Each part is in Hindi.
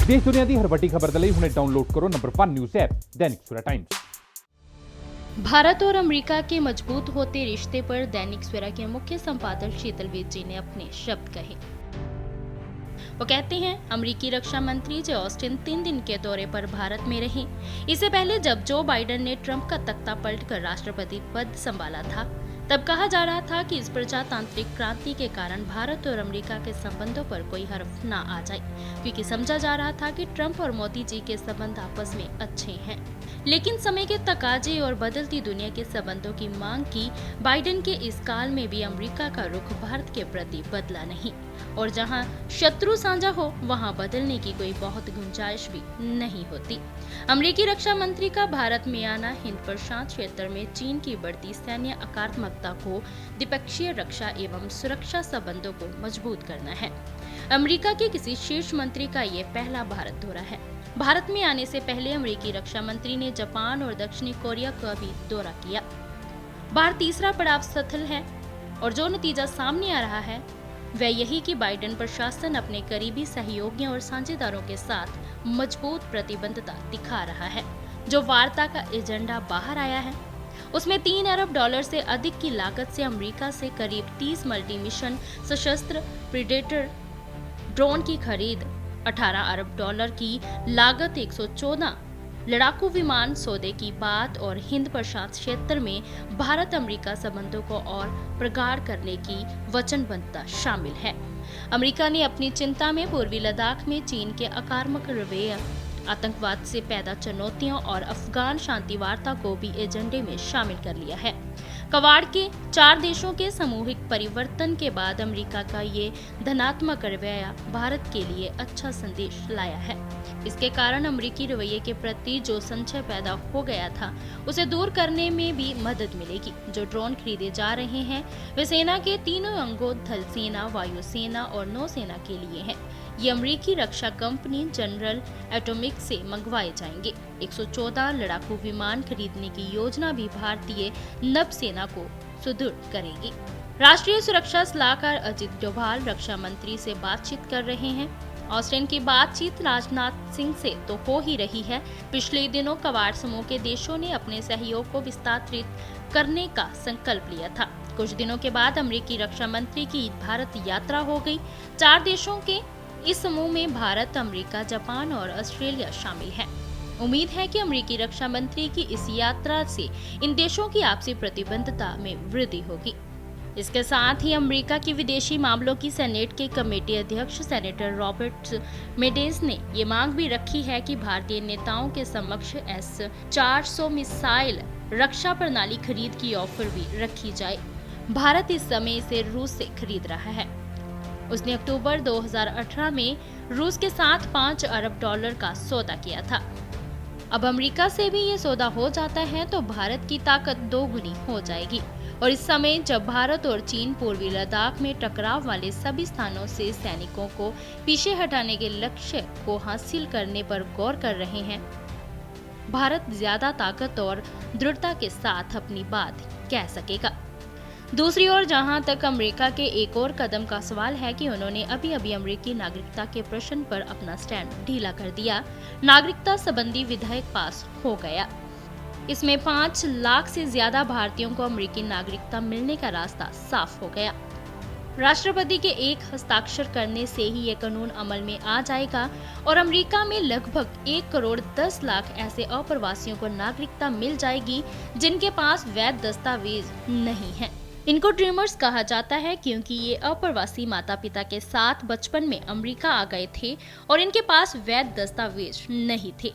देश दुनिया की हर वड्डी खबर दे हुणे डाउनलोड करो number 1 news app Dainik Savera times. Bharat और अमेरिका के मजबूत होते रिश्ते पर दैनिक सवेरा के मुख्य संपादक शीतल वेद जी ने अपने शब्द कहे। वो कहते हैं, अमेरिकी रक्षा मंत्री जो ऑस्टिन 3 दिन के दौरे पर भारत में रहे। इससे पहले जब जो बाइडेन ने ट्रंप का तख्ता पलटकर राष्ट्रपति पद संभाला था, तब कहा जा रहा था कि इस प्रजातांत्रिक क्रांति के कारण भारत और अमेरिका के संबंधों पर कोई हर्फ न आ जाए, क्योंकि समझा जा रहा था कि ट्रंप और मोदी जी के संबंध आपस में अच्छे हैं। लेकिन समय के तकाजे और बदलती दुनिया के संबंधों की मांग की बाइडेन के इस काल में भी अमेरिका का रुख भारत के प्रति बदला नहीं, और जहां शत्रु साझा हो वहां बदलने की कोई बहुत गुंजाइश भी नहीं होती। अमेरिकी रक्षा मंत्री का भारत में आना हिंद प्रशांत क्षेत्र में चीन की बढ़ती सैन्य आक्रामकता को द्विपक्षीय रक्षा एवं सुरक्षा संबंधों को मजबूत करना है। अमेरिका के किसी शीर्ष मंत्री का ये पहला भारत दौरा है। भारत में आने से पहले अमेरिकी रक्षा मंत्री ने जापान और दक्षिणी कोरिया का भी दौरा किया। बाहर तीसरा पड़ाव सफल है, और जो नतीजा सामने आ रहा है वह यही कि बाइडेन प्रशासन अपने करीबी सहयोगियों और साझेदारों के साथ मजबूत प्रतिबद्धता दिखा रहा है। जो वार्ता का एजेंडा बाहर आया है उसमें $3 अरब से अधिक की लागत से अमेरिका से करीब 30 मल्टी मिशन सशस्त्र प्रीडेटर ड्रोन की खरीद, $18 अरब की लागत 114 लड़ाकू विमान सौदे की बात और हिंद प्रशांत क्षेत्र में भारत अमेरिका संबंधों को और प्रगाढ़ करने की वचनबद्धता शामिल है। अमेरिका ने अपनी चिंता में पूर्वी लद्दाख में चीन के आक्रामक रवैया, आतंकवाद से पैदा चुनौतियों और अफगान शांति वार्ता को भी एजेंडे में शामिल कर लिया है। कवाड़ के 4 देशों के सामूहिक परिवर्तन के बाद अमेरिका का ये धनात्मक रवैया भारत के लिए अच्छा संदेश लाया है। इसके कारण अमेरिकी रवैये के प्रति जो संशय पैदा हो गया था उसे दूर करने में भी मदद मिलेगी। जो ड्रोन खरीदे जा रहे हैं वे सेना के तीनों अंगों थल सेना, वायुसेना और नौसेना के लिए हैं। ये अमेरिकी रक्षा कंपनी जनरल एटॉमिक से मंगवाए जाएंगे। 114 लड़ाकू विमान खरीदने की योजना भी भारतीय नभसेना को सुदृढ़ करेगी। राष्ट्रीय सुरक्षा सलाहकार अजित डोभाल रक्षा मंत्री से बातचीत कर रहे हैं। ऑस्टिन की बातचीत राजनाथ सिंह से तो हो ही रही है। पिछले दिनों कवाड़ समूह के देशों ने अपने सहयोग को विस्तारित करने का संकल्प लिया था। कुछ दिनों के बाद अमेरिकी रक्षा मंत्री की भारत यात्रा हो गई। 4 देशों के इस समूह में भारत, अमेरिका, जापान और ऑस्ट्रेलिया शामिल है। उम्मीद है कि अमेरिकी रक्षा मंत्री की इस यात्रा से इन देशों की आपसी प्रतिबद्धता में वृद्धि होगी। इसके साथ ही अमेरिका की विदेशी मामलों की सेनेट के कमेटी अध्यक्ष सेनेटर रॉबर्ट मेडेस ने ये मांग भी रखी है कि भारतीय नेताओं के समक्ष S-400 मिसाइल रक्षा प्रणाली खरीद की ऑफर भी रखी जाए। भारत इस समय इसे रूस से खरीद रहा है। उसने अक्टूबर 2018 में रूस के साथ $5 अरब का सौदा किया था। अब अमेरिका से भी ये सौदा हो जाता है तो भारत की ताकत 2 गुनी हो जाएगी। और इस समय जब भारत और चीन पूर्वी लद्दाख में टकराव वाले सभी स्थानों से सैनिकों को पीछे हटाने के लक्ष्य को हासिल करने पर गौर कर रहे हैं, भारत ज्यादा ताकत और दृढ़ता के साथ अपनी बात कह सकेगा। दूसरी ओर जहां तक अमेरिका के एक और कदम का सवाल है कि उन्होंने अभी अमेरिकी नागरिकता के प्रश्न पर अपना स्टैंड ढीला कर दिया। नागरिकता संबंधी विधेयक पास हो गया। इसमें 5 लाख से ज्यादा भारतीयों को अमेरिकी नागरिकता मिलने का रास्ता साफ हो गया। राष्ट्रपति के एक हस्ताक्षर करने से ही ये कानून अमल में आ जाएगा और अमेरिका में लगभग 1 करोड़ 10 लाख ऐसे अप्रवासियों को नागरिकता मिल जाएगी जिनके पास वैध दस्तावेज नहीं है। इनको ड्रीमर्स कहा जाता है क्योंकि ये अप्रवासी माता पिता के साथ बचपन में अमेरिका आ गए थे और इनके पास वैध दस्तावेज नहीं थे।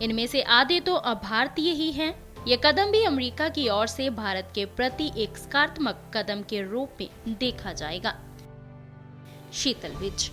इनमें से आधे तो अभारतीय ही हैं। ये कदम भी अमेरिका की ओर से भारत के प्रति एक सकारात्मक कदम के रूप में देखा जाएगा। शीतल विज।